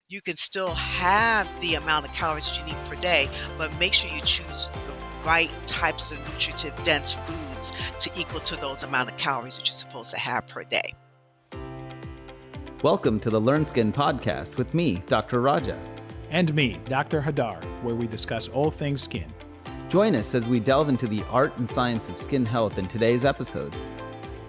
you can still have the amount of calories that you need per day, but make sure you choose the right types of nutritive dense foods to equal to those amount of calories that you're supposed to have per day. Welcome to the Learn Skin podcast with me, Dr. Raja. And me, Dr. Hadar, where we discuss all things skin. Join us as we delve into the art and science of skin health in today's episode.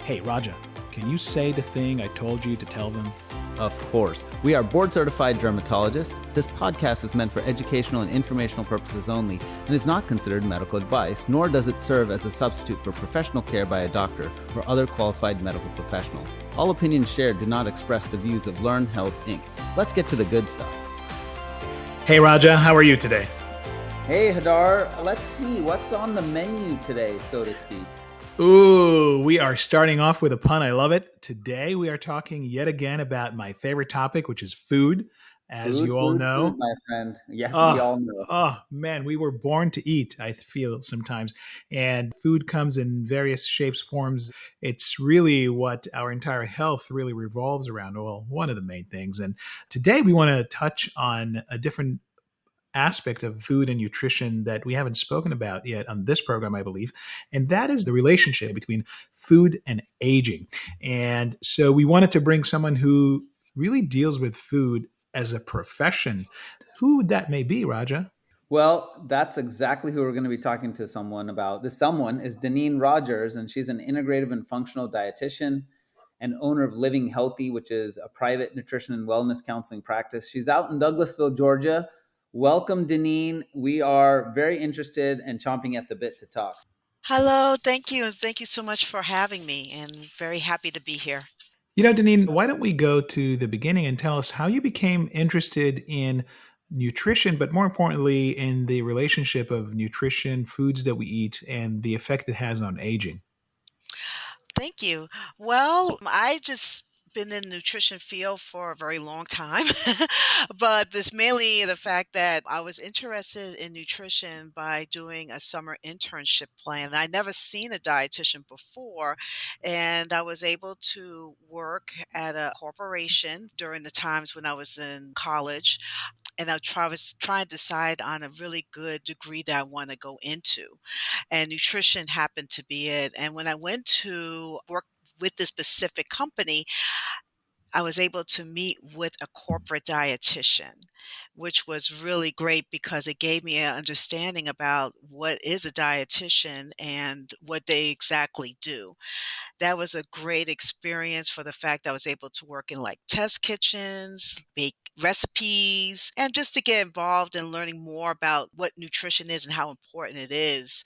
Hey, Raja, can you say the thing I told you to tell them? Of course. We are board-certified dermatologists. This podcast is meant for educational and informational purposes only and is not considered medical advice, nor does it serve as a substitute for professional care by a doctor or other qualified medical professional. All opinions shared do not express the views of Learn Health, Inc. Let's get to the good stuff. Hey, Raja, how are you today? Hey, Hadar. Let's see what's on the menu today, so to speak. Ooh, we are starting off with a pun. I love it. Today, we are talking yet again about my favorite topic, which is food. As you all know, my friend. Yes, we all know. Oh, man, we were born to eat, I feel sometimes. And food comes in various shapes, forms. It's really what our entire health really revolves around. Well, one of the main things. And today we want to touch on a different aspect of food and nutrition that we haven't spoken about yet on this program, I believe. And that is the relationship between food and aging. And so we wanted to bring someone who really deals with food as a profession. Who that may be, Raja? Well, that's exactly who we're going to be talking to someone about. This someone is Denine Rogers, and she's an integrative and functional dietitian and owner of Living Healthy, which is a private nutrition and wellness counseling practice. She's out in Douglasville, Georgia. Welcome, Denine. We are very interested and chomping at the bit to talk. Hello, thank you, and thank you so much for having me, and very happy to be here. You know, Denine, why don't we go to the beginning and tell us how you became interested in nutrition, but more importantly, in the relationship of nutrition, foods that we eat, and the effect it has on aging? Thank you. Well, I just been in the nutrition field for a very long time, but this mainly the fact that I was interested in nutrition by doing a summer internship plan. I never seen a dietitian before, and I was able to work at a corporation during the times when I was in college, and was trying to decide on a really good degree that I want to go into, and nutrition happened to be it. And when I went to work with this specific company, I was able to meet with a corporate dietitian, which was really great because it gave me an understanding about what is a dietitian and what they exactly do. That was a great experience for the fact I was able to work in like test kitchens, make recipes, and just to get involved in learning more about what nutrition is and how important it is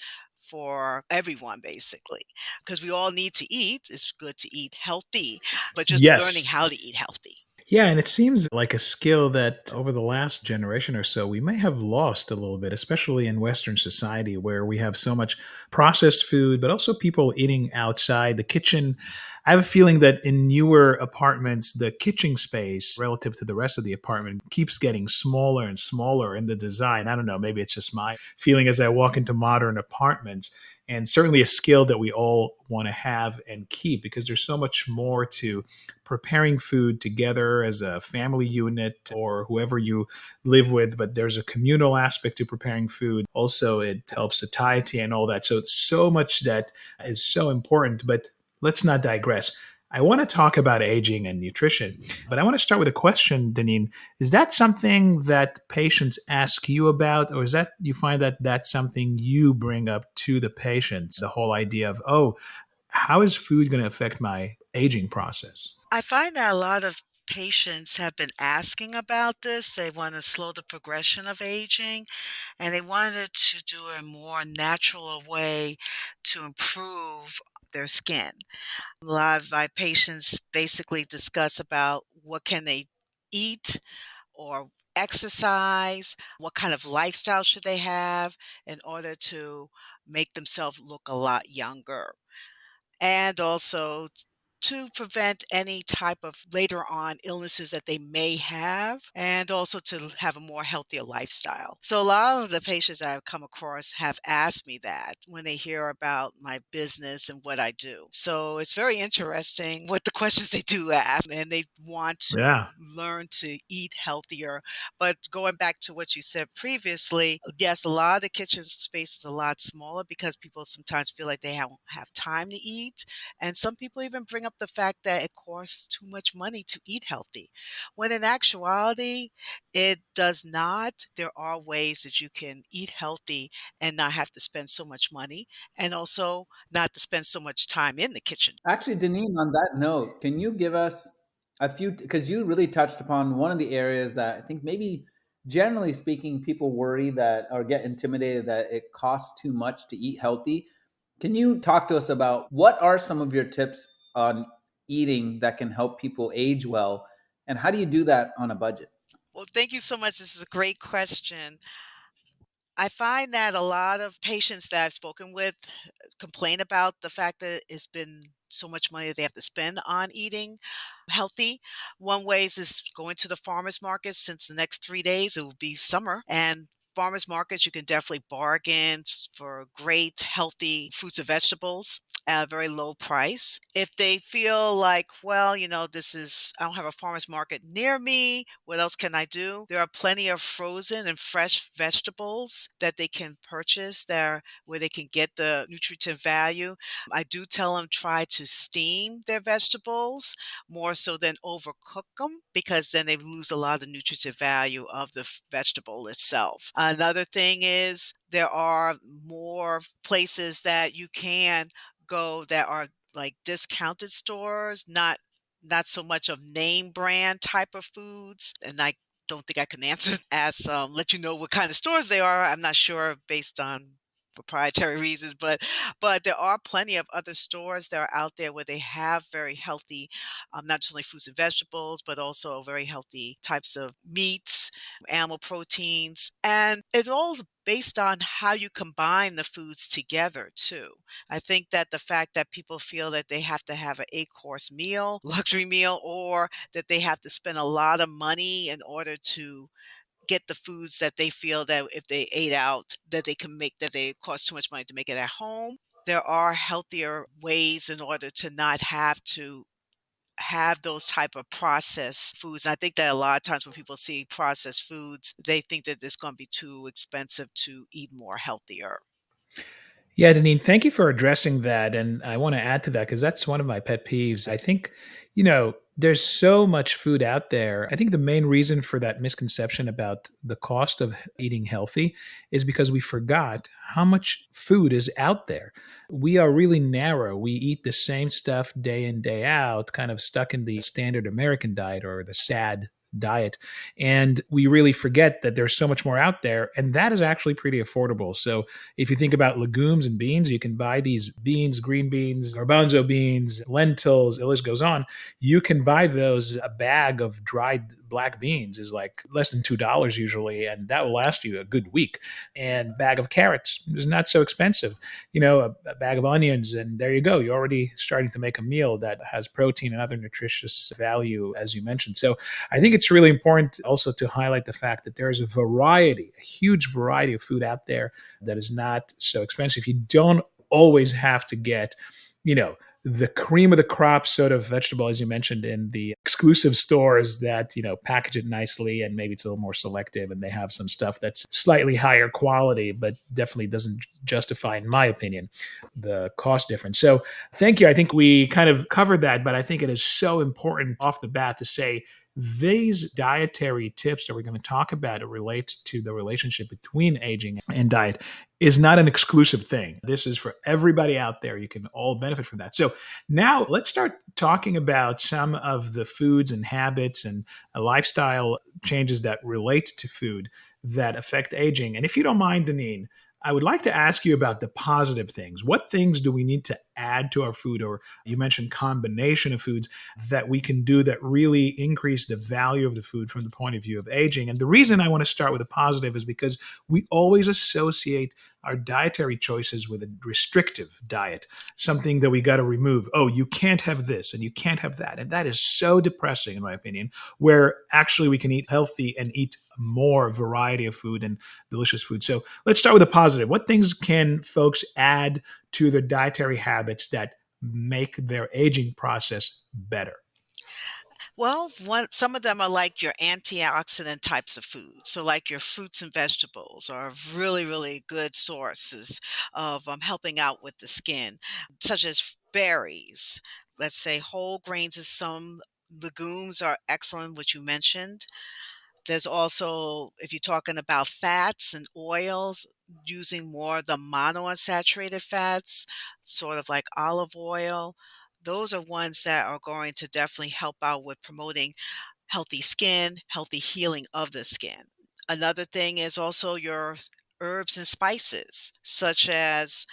for everyone, basically. Because we all need to eat. It's good to eat healthy, but just learning Yes. how to eat healthy. Yeah, and it seems like a skill that over the last generation or so we may have lost a little bit, especially in Western society where we have so much processed food, but also people eating outside the kitchen. I have a feeling that in newer apartments, the kitchen space relative to the rest of the apartment keeps getting smaller and smaller in the design. I don't know, maybe it's just my feeling as I walk into modern apartments. And certainly a skill that we all want to have and keep because there's so much more to preparing food together as a family unit or whoever you live with, but there's a communal aspect to preparing food. Also, it helps satiety and all that. So it's so much that is so important, but let's not digress. I want to talk about aging and nutrition, but I want to start with a question, Denine. Is that something that patients ask you about, or is that you find that that's something you bring up to the patients? The whole idea of, oh, how is food going to affect my aging process? I find that a lot of patients have been asking about this. They want to slow the progression of aging, and they wanted to do a more natural way to improve their skin. A lot of my patients basically discuss about what can they eat or exercise, what kind of lifestyle should they have in order to make themselves look a lot younger. And also to prevent any type of later on illnesses that they may have, and also to have a more healthier lifestyle. So a lot of the patients I've come across have asked me that when they hear about my business and what I do. So it's very interesting what the questions they do ask, and they want to Yeah. learn to eat healthier. But going back to what you said previously, yes, a lot of the kitchen space is a lot smaller because people sometimes feel like they don't have time to eat. And some people even bring up the fact that it costs too much money to eat healthy, when in actuality, it does not. There are ways that you can eat healthy and not have to spend so much money, and also not to spend so much time in the kitchen. Actually, Denine, on that note, can you give us a few, because you really touched upon one of the areas that I think maybe generally speaking, people worry that or get intimidated that it costs too much to eat healthy. Can you talk to us about what are some of your tips on eating that can help people age well? And how do you do that on a budget? Well, thank you so much. This is a great question. I find that a lot of patients that I've spoken with complain about the fact that it's been so much money that they have to spend on eating healthy. One way is going to the farmers market, since the next 3 days it will be summer. And farmers markets, you can definitely bargain for great, healthy fruits and vegetables at a very low price. If they feel like, well, I don't have a farmer's market near me, what else can I do? There are plenty of frozen and fresh vegetables that they can purchase there where they can get the nutritive value. I do tell them try to steam their vegetables more so than overcook them, because then they lose a lot of the nutritive value of the vegetable itself. Another thing is there are more places that you can go that are like discounted stores, not so much of name brand type of foods. And I don't think I can answer as let you know what kind of stores they are. I'm not sure based on proprietary reasons, but there are plenty of other stores that are out there where they have very healthy, not just only fruits and vegetables, but also very healthy types of meats, animal proteins, and it's all based on how you combine the foods together too. I think that the fact that people feel that they have to have an 8-course meal, luxury meal, or that they have to spend a lot of money in order to get the foods that they feel that if they ate out, that they can make, that they cost too much money to make it at home. There are healthier ways in order to not have to have those type of processed foods. I think that a lot of times when people see processed foods, they think that it's going to be too expensive to eat more healthier. Yeah, Deneen, thank you for addressing that. And I want to add to that because that's one of my pet peeves. I think, there's so much food out there. I think the main reason for that misconception about the cost of eating healthy is because we forgot how much food is out there. We are really narrow. We eat the same stuff day in, day out, kind of stuck in the standard American diet or the SAD diet. And we really forget that there's so much more out there. And that is actually pretty affordable. So if you think about legumes and beans, you can buy these beans, green beans, garbanzo beans, lentils, the list goes on. You can buy those. A bag of dried black beans is like less than $2 usually, and that will last you a good week. And a bag of carrots is not so expensive. A bag of onions, and there you go. You're already starting to make a meal that has protein and other nutritious value, as you mentioned. So I think it's really important also to highlight the fact that there is a huge variety of food out there that is not so expensive. You don't always have to get, you know, the cream of the crop sort of vegetable, as you mentioned, in the exclusive stores that, package it nicely and maybe it's a little more selective and they have some stuff that's slightly higher quality, but definitely doesn't justify, in my opinion, the cost difference. So thank you. I think we kind of covered that, but I think it is so important off the bat to say these dietary tips that we're going to talk about relate to the relationship between aging and diet is not an exclusive thing. This is for everybody out there. You can all benefit from that. So now let's start talking about some of the foods and habits and lifestyle changes that relate to food that affect aging. And if you don't mind, Deneen, I would like to ask you about the positive things. What things do we need to add to our food, or you mentioned combination of foods that we can do that really increase the value of the food from the point of view of aging. And the reason I want to start with a positive is because we always associate our dietary choices with a restrictive diet, something that we got to remove. Oh, you can't have this and you can't have that. And that is so depressing, in my opinion, where actually we can eat healthy and eat more variety of food and delicious food. So let's start with a positive. What things can folks add to their dietary habits that make their aging process better? Well, some of them are like your antioxidant types of foods. So, like your fruits and vegetables are really, really good sources of helping out with the skin, such as berries. Let's say whole grains and some legumes are excellent, which you mentioned. There's also, if you're talking about fats and oils, using more of the monounsaturated fats, sort of like olive oil. Those are ones that are going to definitely help out with promoting healthy skin, healthy healing of the skin. Another thing is also your herbs and spices, such as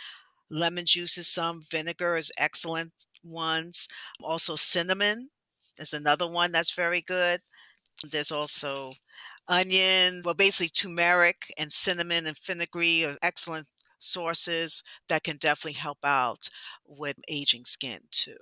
lemon juice is some, vinegar is excellent ones. Also cinnamon is another one that's very good. There's also onion, well, basically turmeric and cinnamon and fenugreek are excellent sources that can definitely help out with aging skin too.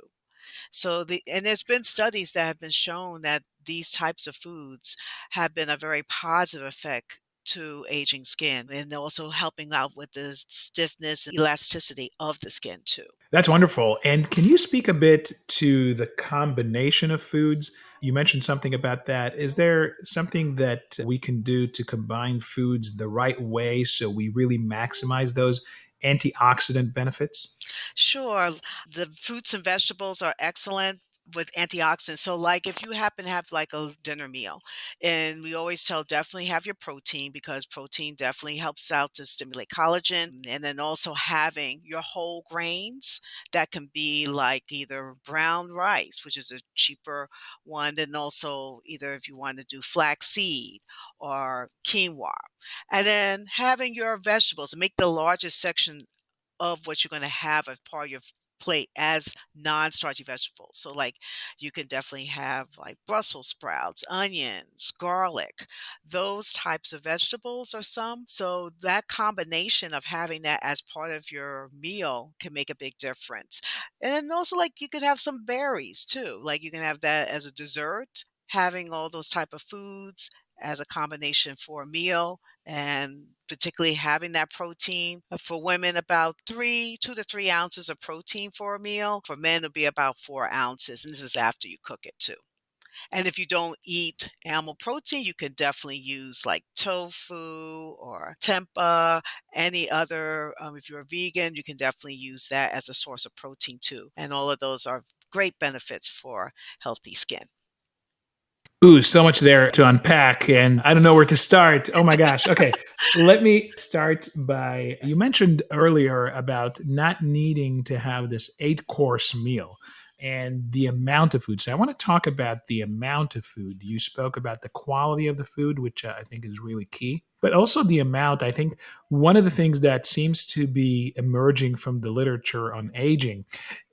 And there's been studies that have been shown that these types of foods have been a very positive effect to aging skin and also helping out with the stiffness and elasticity of the skin too. That's wonderful. And can you speak a bit to the combination of foods? You mentioned something about that. Is there something that we can do to combine foods the right way so we really maximize those antioxidant benefits? Sure. The fruits and vegetables are excellent with antioxidants. So, like if you happen to have like a dinner meal, and we always tell definitely have your protein because protein definitely helps out to stimulate collagen. And then also having your whole grains that can be like either brown rice, which is a cheaper one, and also either if you want to do flaxseed or quinoa. And then having your vegetables, make the largest section of what you're gonna have as part of your plate as non-starchy vegetables. So, like, you can definitely have, like, Brussels sprouts, onions, garlic. Those types of vegetables are some. So that combination of having that as part of your meal can make a big difference. And then also, like, you could have some berries too. Like, you can have that as a dessert, having all those type of foods as a combination for a meal and particularly having that protein. For women, about 2 to 3 ounces of protein for a meal. For men, it'll be about 4 ounces, and this is after you cook it too. And if you don't eat animal protein, you can definitely use like tofu or tempeh, any other. If you're a vegan, you can definitely use that as a source of protein too. And all of those are great benefits for healthy skin. Ooh, so much there to unpack, and I don't know where to start. Oh my gosh. Okay. Let me start by you mentioned earlier about not needing to have this 8 course meal and the amount of food. So I want to talk about the amount of food. You spoke about the quality of the food, which I think is really key, but also the amount. I think one of the things that seems to be emerging from the literature on aging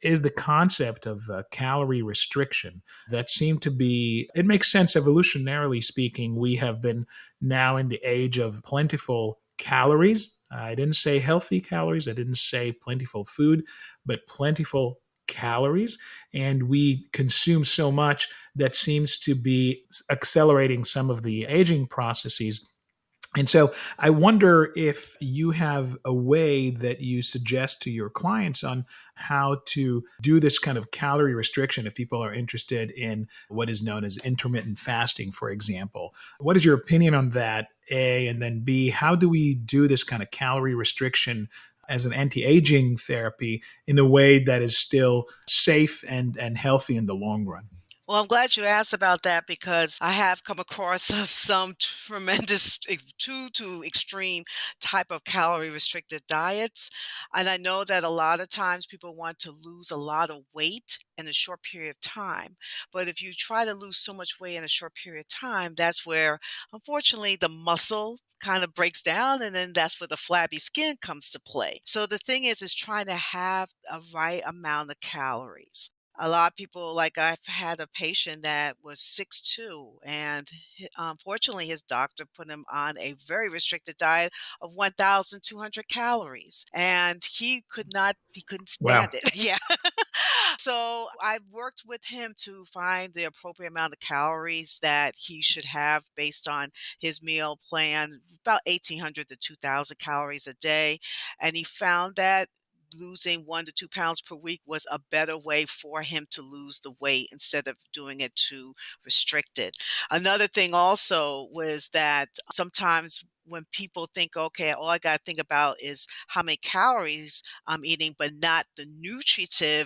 is the concept of calorie restriction that seem to be, it makes sense evolutionarily speaking. We have been now in the age of plentiful calories. I didn't say healthy calories, I didn't say plentiful food, but plentiful calories. And we consume so much that seems to be accelerating some of the aging processes. And so I wonder if you have a way that you suggest to your clients on how to do this kind of calorie restriction if people are interested in what is known as intermittent fasting, for example. What is your opinion on that? A, and then B, how do we do this kind of calorie restriction as an anti-aging therapy in a way that is still safe and healthy in the long run? Well, I'm glad you asked about that because I have come across of some tremendous, too to extreme type of calorie restricted diets. And I know that a lot of times people want to lose a lot of weight in a short period of time. But if you try to lose so much weight in a short period of time, that's where, unfortunately, the muscle kind of breaks down, and then that's where the flabby skin comes to play. So the thing is trying to have a right amount of calories. A lot of people, like I've had a patient that was 6'2", and unfortunately his doctor put him on a very restricted diet of 1,200 calories, and he couldn't stand Wow. it. Yeah. So I worked with him to find the appropriate amount of calories that he should have based on his meal plan, about 1,800 to 2,000 calories a day. And he found that losing 1 to 2 pounds per week was a better way for him to lose the weight instead of doing it too restricted. Another thing also was that sometimes when people think, okay, all I got to think about is how many calories I'm eating, but not the nutritional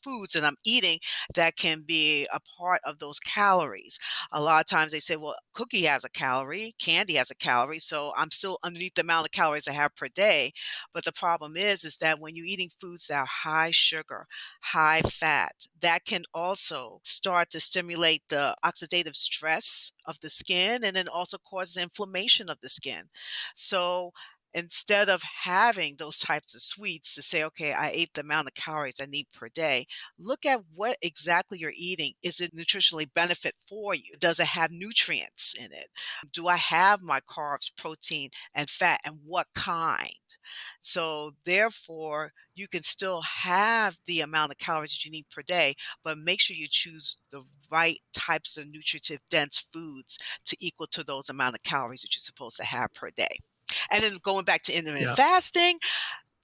foods that I'm eating that can be a part of those calories. A lot of times they say, well, cookie has a calorie, candy has a calorie, so I'm still underneath the amount of calories I have per day. But the problem is that when you're eating foods that are high sugar, high fat, that can also start to stimulate the oxidative stress of the skin and then also causes inflammation of the skin. So instead of having those types of sweets to say, okay, I ate the amount of calories I need per day, look at what exactly you're eating. Is it nutritionally benefit for you? Does it have nutrients in it? Do I have my carbs, protein, and fat, and what kind? So therefore, you can still have the amount of calories that you need per day, but make sure you choose the right types of nutritive dense foods to equal to those amount of calories that you're supposed to have per day. And then going back to intermittent Yeah. fasting,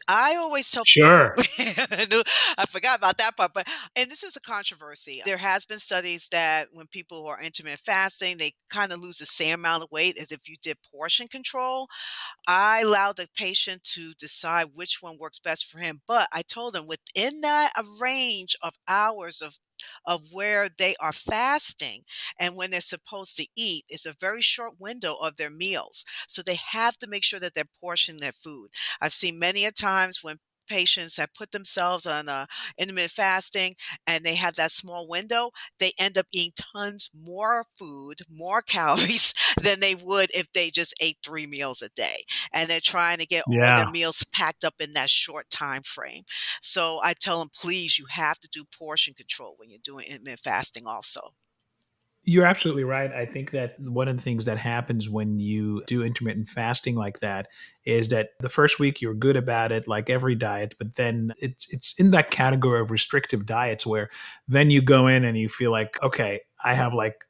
I always tell Sure. I forgot about that part, but and this is a controversy. There has been studies that when people who are intermittent fasting, they kind of lose the same amount of weight as if you did portion control. I allow the patient to decide which one works best for him, but I told him within that a range of hours of where they are fasting and when they're supposed to eat is a very short window of their meals. So they have to make sure that they're portioning their food. I've seen many a times when patients have put themselves on intermittent fasting and they have that small window, they end up eating tons more food, more calories than they would if they just ate 3 meals a day. And they're trying to get all their Yeah. meals packed up in that short time frame. So I tell them, please, you have to do portion control when you're doing intermittent fasting also. You're absolutely right. I think that one of the things that happens when you do intermittent fasting like that is that the first week you're good about it, like every diet, but then it's in that category of restrictive diets where then you go in and you feel like, okay, I have like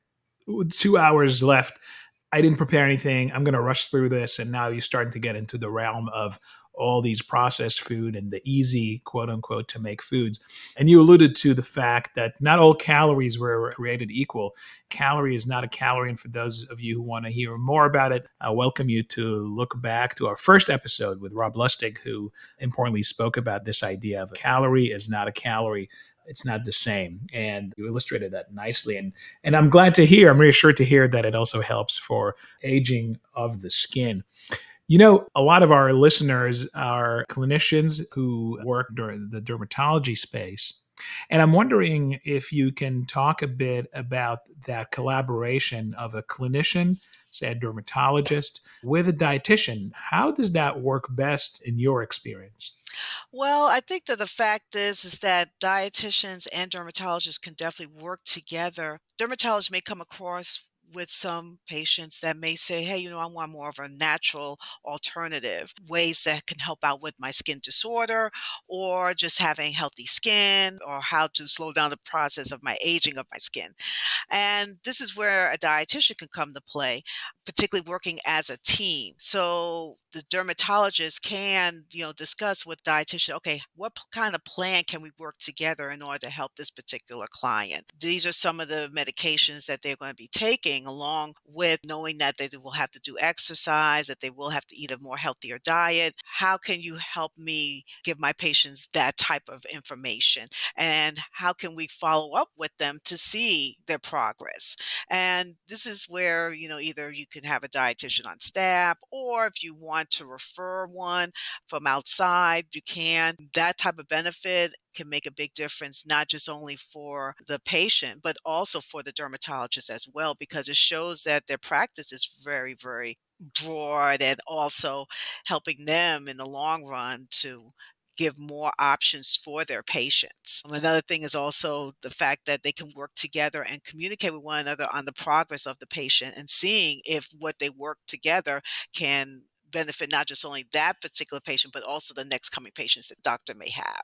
2 hours left. I didn't prepare anything. I'm going to rush through this. And now you're starting to get into the realm of all these processed food and the easy, quote unquote, to make foods. And you alluded to the fact that not all calories were created equal. Calorie is not a calorie. And for those of you who want to hear more about it, I welcome you to look back to our first episode with Rob Lustig, who importantly spoke about this idea of a calorie is not a calorie. It's not the same. And you illustrated that nicely. And I'm glad to hear, I'm reassured to hear that it also helps for aging of the skin. You know, a lot of our listeners are clinicians who work during the dermatology space. And I'm wondering if you can talk a bit about that collaboration of a clinician, say a dermatologist, with a dietitian. How does that work best in your experience? Well, I think that the fact is that dietitians and dermatologists can definitely work together. Dermatologists may come across with some patients that may say, hey, I want more of a natural alternative, ways that can help out with my skin disorder or just having healthy skin or how to slow down the process of my aging of my skin. And this is where a dietitian can come to play, particularly working as a team. So the dermatologist can, discuss with dietitian, okay, what kind of plan can we work together in order to help this particular client? These are some of the medications that they're going to be taking along with knowing that they will have to do exercise, that they will have to eat a more healthier diet. How can you help me give my patients that type of information? And how can we follow up with them to see their progress? And this is where, either you can have a dietitian on staff, or if you want to refer one from outside, you can. That type of benefit can make a big difference, not just only for the patient, but also for the dermatologist as well, because it shows that their practice is very, very broad and also helping them in the long run to give more options for their patients. Another thing is also the fact that they can work together and communicate with one another on the progress of the patient and seeing if what they work together can benefit not just only that particular patient, but also the next coming patients that doctor may have.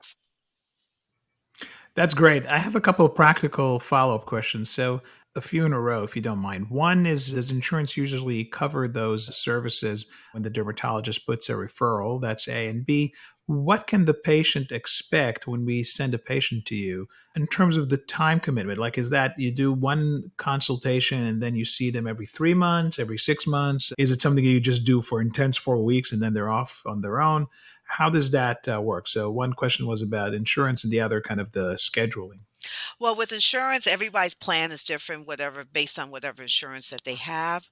That's great. I have a couple of practical follow up questions. So, a few in a row, if you don't mind. One is, does insurance usually cover those services when the dermatologist puts a referral? That's A. And B, what can the patient expect when we send a patient to you in terms of the time commitment? Like, is that you do one consultation and then you see them every 3 months, every 6 months? Is it something you just do for intense 4 weeks and then they're off on their own? How does that work? So one question was about insurance, and the other kind of the scheduling. Well, with insurance, everybody's plan is different, whatever based on whatever insurance that they have.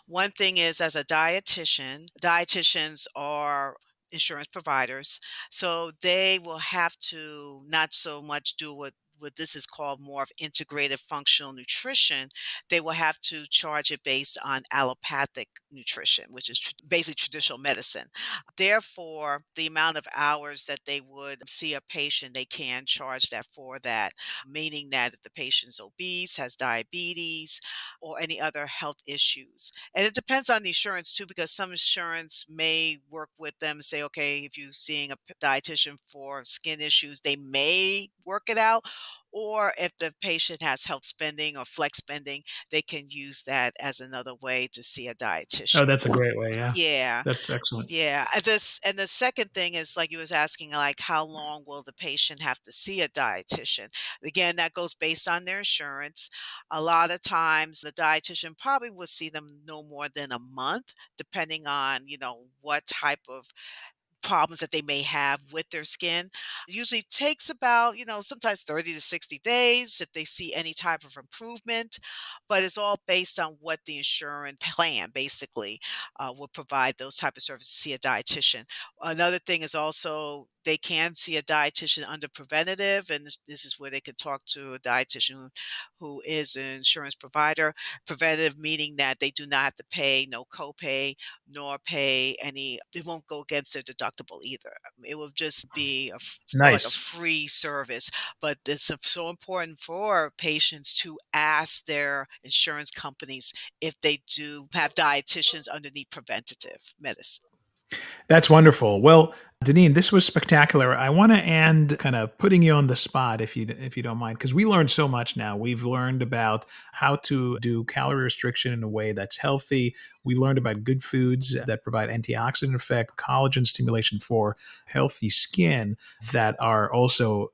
One thing is, as a dietitian, dietitians are insurance providers, so they will have to not so much do what this is called more of integrative functional nutrition. They will have to charge it based on allopathic nutrition, which is basically traditional medicine. Therefore, the amount of hours that they would see a patient, they can charge that for that, meaning that if the patient's obese, has diabetes, or any other health issues. And it depends on the insurance too, because some insurance may work with them and say, okay, if you're seeing a dietitian for skin issues, they may work it out. Or if the patient has health spending or flex spending, they can use that as another way to see a Oh, dietitian. that's a great way. Yeah, Yeah. that's excellent. Yeah, and the second thing is like you was asking, like how long will the patient have to see a dietitian? Again, that goes based on their insurance. A lot of times, the dietitian probably will see them no more than a month, depending on what type of problems that they may have with their skin. Usually takes about, sometimes 30 to 60 days if they see any type of improvement, but it's all based on what the insurance plan basically will provide those type of services to see a dietitian. Another thing is also they can see a dietitian under preventative, and this is where they can talk to a dietitian who is an insurance provider. Preventative meaning that they do not have to pay no copay nor pay any, it won't go against their deductible either. It will just be sort of like a Nice. free service. But it's so important for patients to ask their insurance companies if they do have dietitians underneath preventative medicine. That's wonderful. Well, Denine, this was spectacular. I want to end kind of putting you on the spot, if you don't mind, because we learned so much now. We've learned about how to do calorie restriction in a way that's healthy. We learned about good foods that provide antioxidant effect, collagen stimulation for healthy skin that are also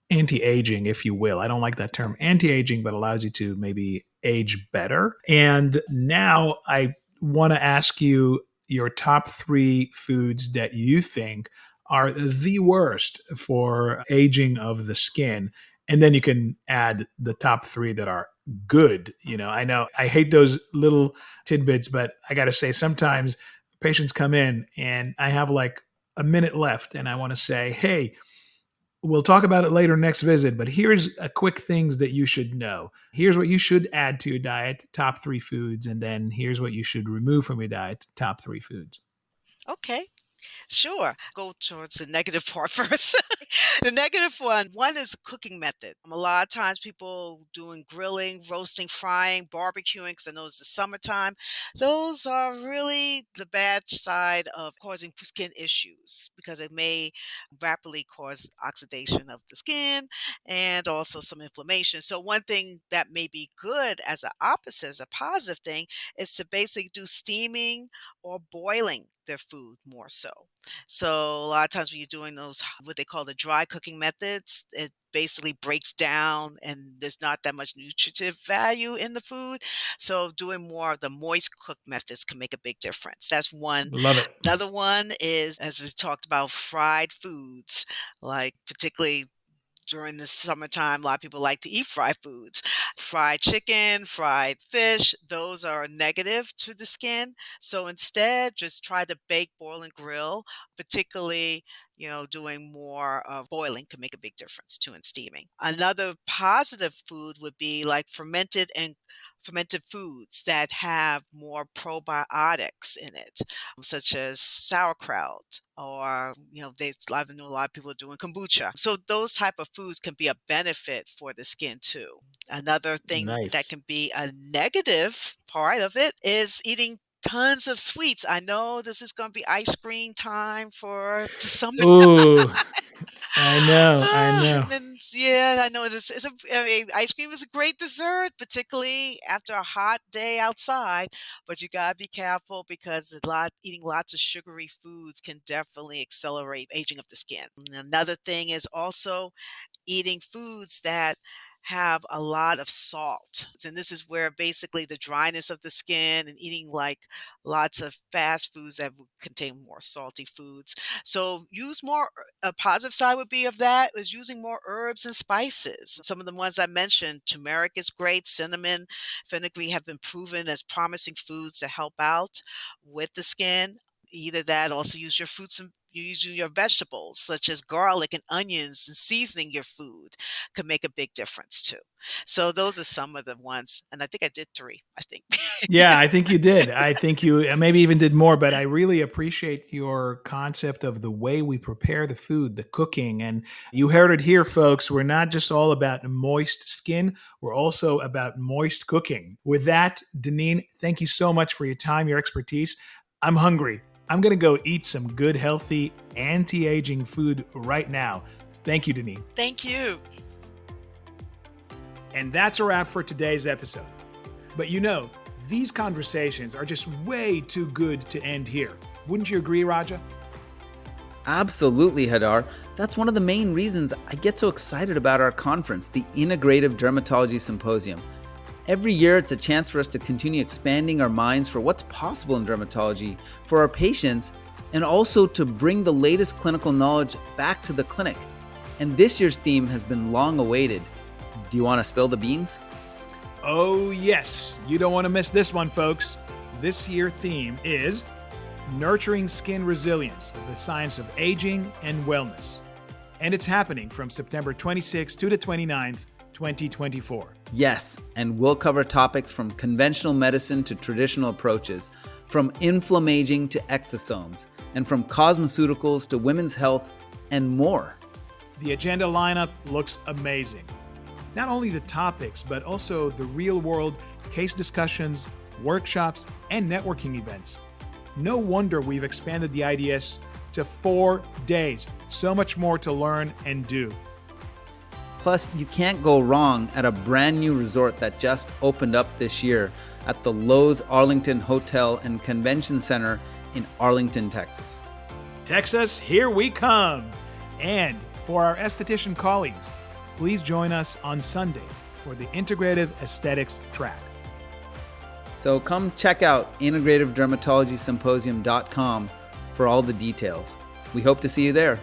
anti-aging, if you will. I don't like that term anti-aging, but allows you to maybe age better. And now I want to ask you your top three foods that you think are the worst for aging of the skin. And then you can add the top three that are good. I know I hate those little tidbits, but I got to say, sometimes patients come in and I have like a minute left and I want to say, hey, we'll talk about it later next visit, but here's a quick things that you should know. Here's what you should add to your diet, top three foods, and then here's what you should remove from your diet, top three foods. Okay. Sure. Go towards the negative part first. The negative one is cooking method. A lot of times people doing grilling, roasting, frying, barbecuing, because I know it's the summertime. Those are really the bad side of causing skin issues because it may rapidly cause oxidation of the skin and also some inflammation. So one thing that may be good as an opposite, as a positive thing, is to basically do steaming or boiling their food more so. So a lot of times when you're doing those, what they call the dry cooking methods, it basically breaks down and there's not that much nutritive value in the food. So doing more of the moist cook methods can make a big difference. That's one. Love it. Another one is, as we talked about, fried foods, like particularly during the summertime, a lot of people like to eat fried foods. Fried chicken, fried fish, those are negative to the skin. So instead, just try to bake, boil, and grill, particularly. Doing more of boiling can make a big difference too in steaming. Another positive food would be like fermented and fermented foods that have more probiotics in it, such as sauerkraut, or I know a lot of people are doing kombucha. So those type of foods can be a benefit for the skin too. Another thing that Nice. can be a negative part of it is eating tons of sweets. I know this is going to be ice cream time for the summer. Ooh, I know. I know. And yeah, I know this is I mean, ice cream is a great dessert, particularly after a hot day outside. But you gotta be careful because eating lots of sugary foods can definitely accelerate aging of the skin. And another thing is also eating foods that have a lot of salt. And this is where basically the dryness of the skin, and eating like lots of fast foods that would contain more salty foods. So use more. A positive side would be of that is using more herbs and spices. Some of the ones I mentioned, turmeric is great, cinnamon, fenugreek have been proven as promising foods to help out with the skin. Either that, also use your fruits and you use your vegetables such as garlic and onions, and seasoning your food could make a big difference too. So those are some of the ones, and I think I did 3, I think. Yeah, I think you did. I think you maybe even did more, but I really appreciate your concept of the way we prepare the food, the cooking. And you heard it here, folks. We're not just all about moist skin, we're also about moist cooking. With that, Denine, thank you so much for your time, your expertise. I'm hungry. I'm going to go eat some good, healthy, anti aging food right now. Thank you, Denine. Thank you. And that's a wrap for today's episode. But these conversations are just way too good to end here. Wouldn't you agree, Raja? Absolutely, Hadar. That's one of the main reasons I get so excited about our conference, the Integrative Dermatology Symposium. Every year, it's a chance for us to continue expanding our minds for what's possible in dermatology for our patients, and also to bring the latest clinical knowledge back to the clinic. And this year's theme has been long awaited. Do you want to spill the beans? Oh, yes. You don't want to miss this one, folks. This year's theme is Nurturing Skin Resilience, the Science of Aging and Wellness. And it's happening from September 26th to the 29th, 2024. Yes, and we'll cover topics from conventional medicine to traditional approaches, from inflammaging to exosomes, and from cosmeceuticals to women's health, and more. The agenda lineup looks amazing. Not only the topics, but also the real-world case discussions, workshops, and networking events. No wonder we've expanded the IDS to 4 days. So much more to learn and do. Plus, you can't go wrong at a brand new resort that just opened up this year at the Lowe's Arlington Hotel and Convention Center in Arlington, Texas. Texas, here we come! And for our esthetician colleagues, please join us on Sunday for the Integrative Aesthetics track. So come check out integrativedermatologysymposium.com for all the details. We hope to see you there.